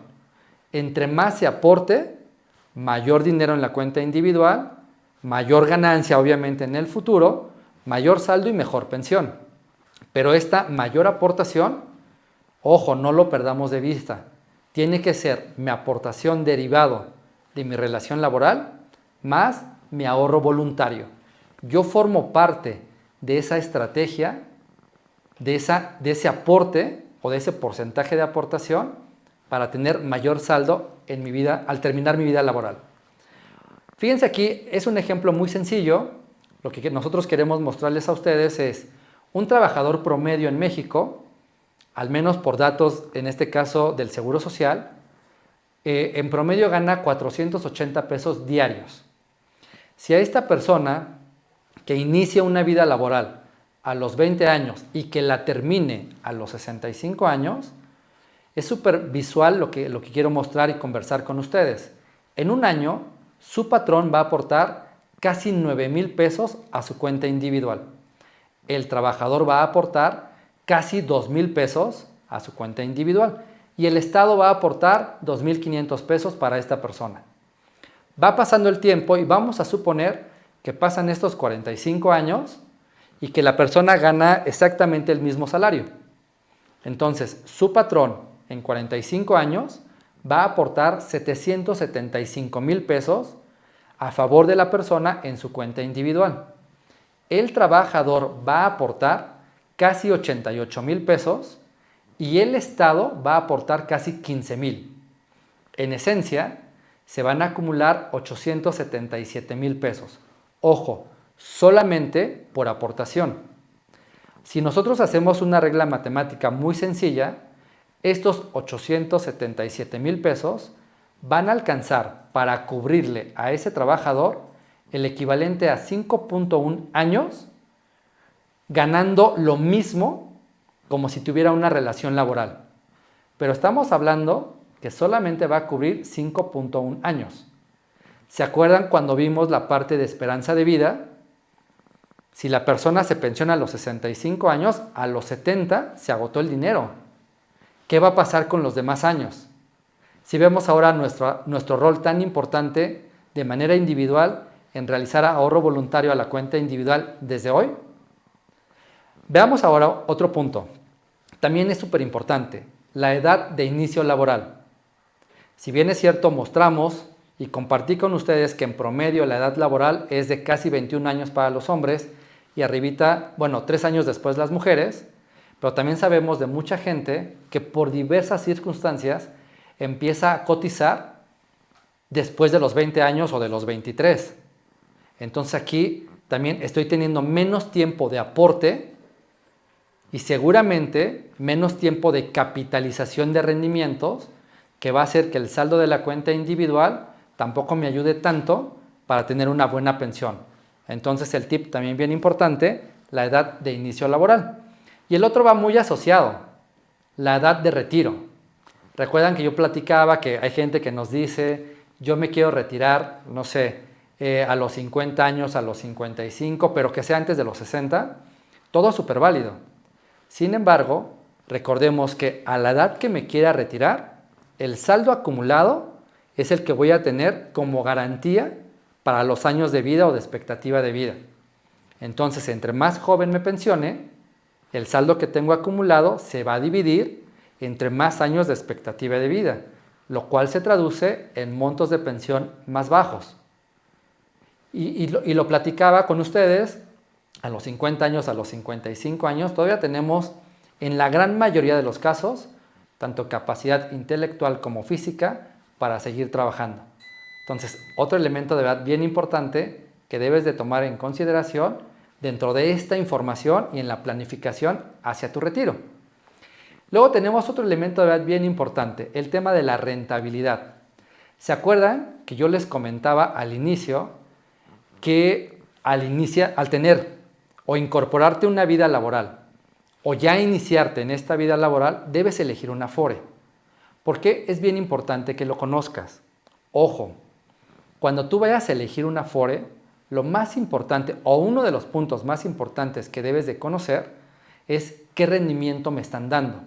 Entre más se aporte, mayor dinero en la cuenta individual, mayor ganancia obviamente en el futuro, mayor saldo y mejor pensión. Pero esta mayor aportación, ojo, no lo perdamos de vista, tiene que ser mi aportación derivado de mi relación laboral más mi ahorro voluntario. Yo formo parte de esa estrategia, de ese aporte o de ese porcentaje de aportación para tener mayor saldo en mi vida al terminar mi vida laboral. Fíjense aquí, es un ejemplo muy sencillo. Lo que nosotros queremos mostrarles a ustedes es un trabajador promedio en México, al menos por datos, en este caso del Seguro Social, en promedio gana 480 pesos diarios. Si a esta persona que inicia una vida laboral a los 20 años y que la termine a los 65 años, es súper visual lo que quiero mostrar y conversar con ustedes. En un año, su patrón va a aportar casi 9,000 pesos a su cuenta individual. El trabajador va a aportar casi 2,000 pesos a su cuenta individual y el Estado va a aportar 2,500 pesos para esta persona. Va pasando el tiempo y vamos a suponer que pasan estos 45 años y que la persona gana exactamente el mismo salario. Entonces, su patrón en 45 años va a aportar 775,000 pesos a favor de la persona en su cuenta individual. El trabajador va a aportar casi 88,000 pesos y el Estado va a aportar casi 15,000. En esencia, se van a acumular 877,000 pesos. Ojo, solamente por aportación. Si nosotros hacemos una regla matemática muy sencilla, estos 877,000 pesos van a alcanzar para cubrirle a ese trabajador el equivalente a 5.1 años ganando lo mismo como si tuviera una relación laboral. Pero estamos hablando que solamente va a cubrir 5.1 años. ¿Se acuerdan cuando vimos la parte de esperanza de vida? Si la persona se pensiona a los 65 años, a los 70 se agotó el dinero. ¿Qué va a pasar con los demás años? Si vemos ahora nuestro rol tan importante de manera individual en realizar ahorro voluntario a la cuenta individual desde hoy. Veamos ahora otro punto. También es súper importante, la edad de inicio laboral. Si bien es cierto, mostramos y compartí con ustedes que en promedio la edad laboral es de casi 21 años para los hombres y arribita, 3 años después las mujeres, pero también sabemos de mucha gente que por diversas circunstancias empieza a cotizar después de los 20 años o de los 23. Entonces aquí también estoy teniendo menos tiempo de aporte y seguramente menos tiempo de capitalización de rendimientos, que va a hacer que el saldo de la cuenta individual tampoco me ayude tanto para tener una buena pensión. Entonces el tip también bien importante, la edad de inicio laboral. Y el otro va muy asociado, la edad de retiro. Recuerdan que yo platicaba que hay gente que nos dice, yo me quiero retirar, no sé, a los 50 años, a los 55, pero que sea antes de los 60, todo súper válido. Sin embargo, recordemos que a la edad que me quiera retirar, el saldo acumulado es el que voy a tener como garantía para los años de vida o de expectativa de vida. Entonces, entre más joven me pensione, el saldo que tengo acumulado se va a dividir entre más años de expectativa de vida, lo cual se traduce en montos de pensión más bajos. Y lo platicaba con ustedes, a los 50 años, a los 55 años, todavía tenemos, en la gran mayoría de los casos, tanto capacidad intelectual como física para seguir trabajando. Entonces, otro elemento de edad bien importante que debes de tomar en consideración dentro de esta información y en la planificación hacia tu retiro. Luego tenemos otro elemento de edad bien importante, el tema de la rentabilidad. ¿Se acuerdan que yo les comentaba al inicio que al tener o incorporarte a una vida laboral o ya iniciarte en esta vida laboral, debes elegir un Afore? ¿Por qué es bien importante que lo conozcas? Ojo, cuando tú vayas a elegir un Afore, lo más importante o uno de los puntos más importantes que debes de conocer es qué rendimiento me están dando.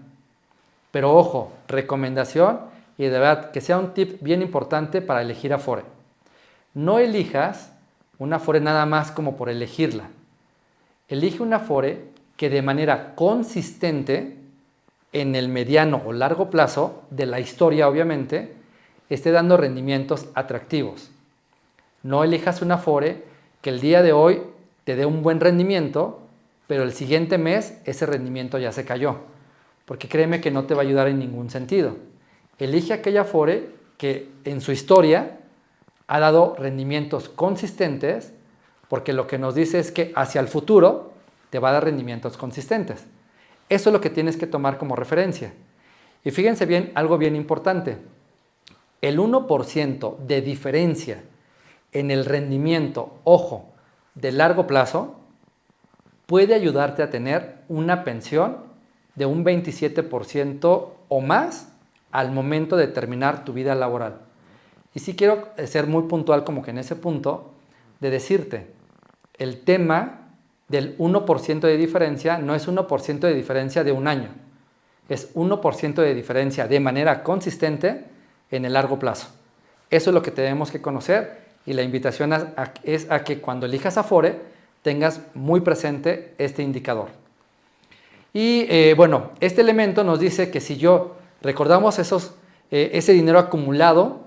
Pero ojo, recomendación y de verdad que sea un tip bien importante para elegir Afore. No elijas una Afore nada más como por elegirla. Elige una Afore que de manera consistente en el mediano o largo plazo de la historia, obviamente, esté dando rendimientos atractivos. No elijas una Afore que el día de hoy te dé un buen rendimiento, pero el siguiente mes ese rendimiento ya se cayó. Porque créeme que no te va a ayudar en ningún sentido. Elige aquella Afore que en su historia ha dado rendimientos consistentes, porque lo que nos dice es que hacia el futuro te va a dar rendimientos consistentes. Eso es lo que tienes que tomar como referencia. Y fíjense bien, algo bien importante. El 1% de diferencia en el rendimiento, ojo, de largo plazo, puede ayudarte a tener una pensión de un 27% o más al momento de terminar tu vida laboral. Y sí quiero ser muy puntual como que en ese punto de decirte, el tema del 1% de diferencia no es 1% de diferencia de un año, es 1% de diferencia de manera consistente en el largo plazo. Eso es lo que tenemos que conocer y la invitación es a que cuando elijas Afore tengas muy presente este indicador. Y este elemento nos dice que si recordamos ese dinero acumulado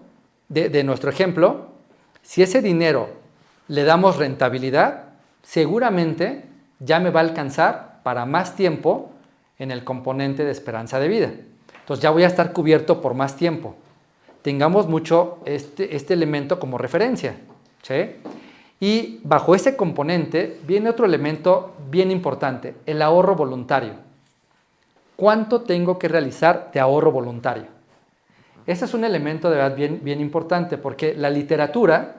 de nuestro ejemplo, si ese dinero le damos rentabilidad, seguramente ya me va a alcanzar para más tiempo en el componente de esperanza de vida. Entonces ya voy a estar cubierto por más tiempo. Tengamos mucho este elemento como referencia, ¿sí? Y bajo ese componente viene otro elemento bien importante, el ahorro voluntario. ¿Cuánto tengo que realizar de ahorro voluntario? Ese es un elemento de verdad bien importante porque la literatura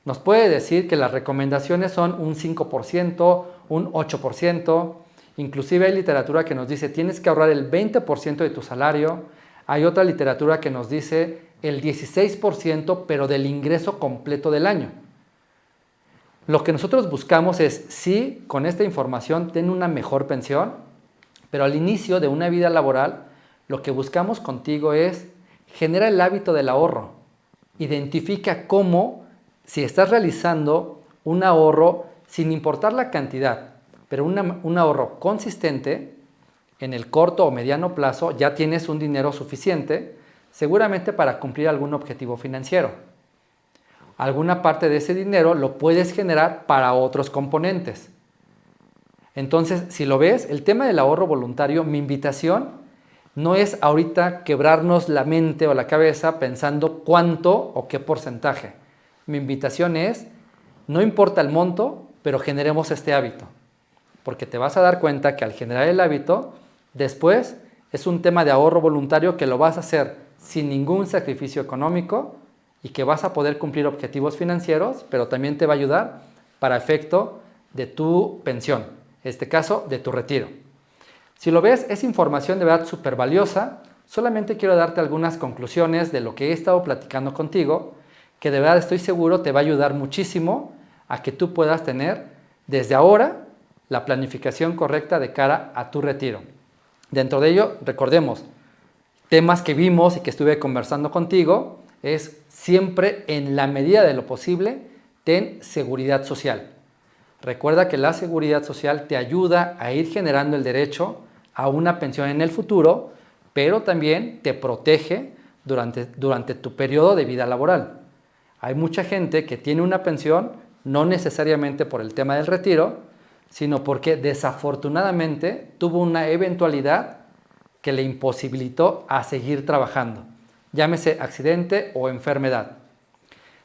nos puede decir que las recomendaciones son un 5%, un 8%, Inclusive hay literatura que nos dice tienes que ahorrar el 20% de tu salario. Hay otra literatura que nos dice el 16%, pero del ingreso completo del año. Lo que nosotros buscamos es, sí, con esta información, ten una mejor pensión, pero al inicio de una vida laboral, lo que buscamos contigo es genera el hábito del ahorro. Identifica cómo, si estás realizando un ahorro, sin importar la cantidad, pero un ahorro consistente, en el corto o mediano plazo ya tienes un dinero suficiente, seguramente para cumplir algún objetivo financiero. Alguna parte de ese dinero lo puedes generar para otros componentes. Entonces, si lo ves, el tema del ahorro voluntario, mi invitación no es ahorita quebrarnos la mente o la cabeza pensando cuánto o qué porcentaje. Mi invitación es, no importa el monto, pero generemos este hábito. Porque te vas a dar cuenta que al generar el hábito, después es un tema de ahorro voluntario que lo vas a hacer sin ningún sacrificio económico y que vas a poder cumplir objetivos financieros, pero también te va a ayudar para efecto de tu pensión, en este caso de tu retiro. Si lo ves, es información de verdad súper valiosa. Solamente quiero darte algunas conclusiones de lo que he estado platicando contigo, que de verdad estoy seguro te va a ayudar muchísimo a que tú puedas tener desde ahora la planificación correcta de cara a tu retiro. Dentro de ello, recordemos, temas que vimos y que estuve conversando contigo, es siempre en la medida de lo posible, ten seguridad social. Recuerda que la seguridad social te ayuda a ir generando el derecho a una pensión en el futuro, pero también te protege durante tu periodo de vida laboral. Hay mucha gente que tiene una pensión, no necesariamente por el tema del retiro, sino porque desafortunadamente tuvo una eventualidad que le imposibilitó a seguir trabajando, llámese accidente o enfermedad.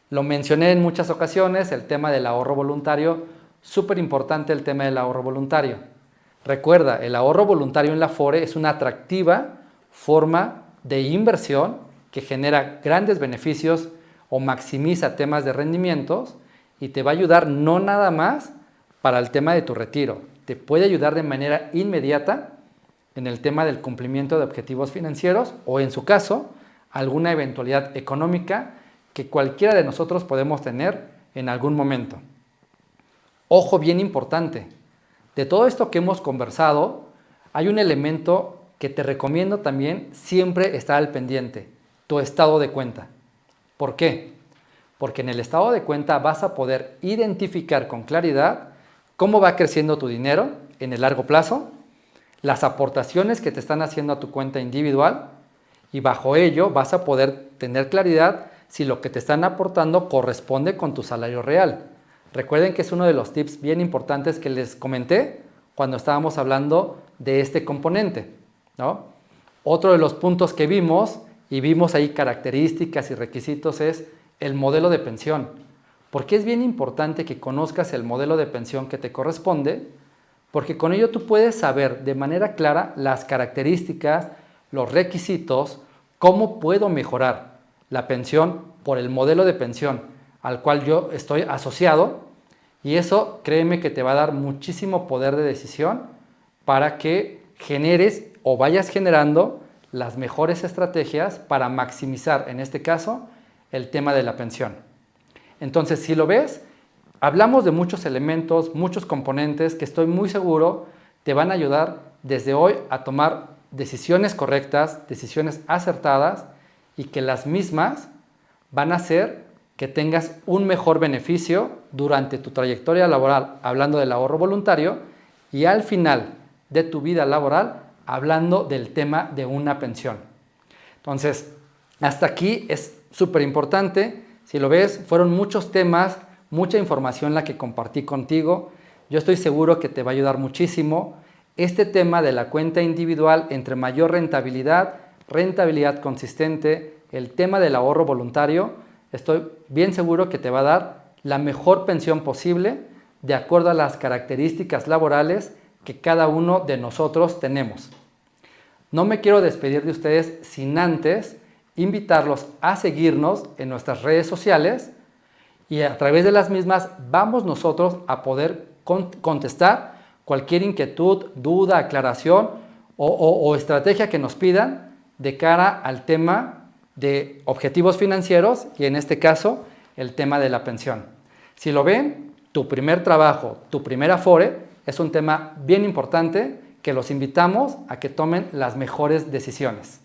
Lo mencioné en muchas ocasiones, el tema del ahorro voluntario, súper importante el tema del ahorro voluntario. Recuerda, el ahorro voluntario en la Afore es una atractiva forma de inversión que genera grandes beneficios o maximiza temas de rendimientos y te va a ayudar no nada más para el tema de tu retiro, te puede ayudar de manera inmediata en el tema del cumplimiento de objetivos financieros o en su caso, alguna eventualidad económica que cualquiera de nosotros podemos tener en algún momento. Ojo bien importante, de todo esto que hemos conversado, hay un elemento que te recomiendo también siempre estar al pendiente, tu estado de cuenta. ¿Por qué? Porque en el estado de cuenta vas a poder identificar con claridad cómo va creciendo tu dinero en el largo plazo, las aportaciones que te están haciendo a tu cuenta individual y bajo ello vas a poder tener claridad si lo que te están aportando corresponde con tu salario real. Recuerden que es uno de los tips bien importantes que les comenté cuando estábamos hablando de este componente, ¿no? Otro de los puntos que vimos, y vimos ahí características y requisitos, es el modelo de pensión. Porque es bien importante que conozcas el modelo de pensión que te corresponde, porque con ello tú puedes saber de manera clara las características, los requisitos, cómo puedo mejorar la pensión por el modelo de pensión al cual yo estoy asociado, y eso créeme que te va a dar muchísimo poder de decisión para que generes o vayas generando las mejores estrategias para maximizar, en este caso, el tema de la pensión. Entonces, si lo ves, hablamos de muchos elementos, muchos componentes que estoy muy seguro te van a ayudar desde hoy a tomar decisiones correctas, decisiones acertadas y que las mismas van a hacer que tengas un mejor beneficio durante tu trayectoria laboral, hablando del ahorro voluntario, y al final de tu vida laboral, hablando del tema de una pensión. Entonces, hasta aquí es súper importante. Si lo ves, fueron muchos temas, mucha información la que compartí contigo. Yo estoy seguro que te va a ayudar muchísimo. Este tema de la cuenta individual entre mayor rentabilidad, rentabilidad consistente, el tema del ahorro voluntario, estoy bien seguro que te va a dar la mejor pensión posible de acuerdo a las características laborales que cada uno de nosotros tenemos. No me quiero despedir de ustedes sin antes invitarlos a seguirnos en nuestras redes sociales y a través de las mismas vamos nosotros a poder contestar cualquier inquietud, duda, aclaración o estrategia que nos pidan de cara al tema de objetivos financieros y en este caso el tema de la pensión. Si lo ven, tu primer trabajo, tu primer Afore es un tema bien importante que los invitamos a que tomen las mejores decisiones.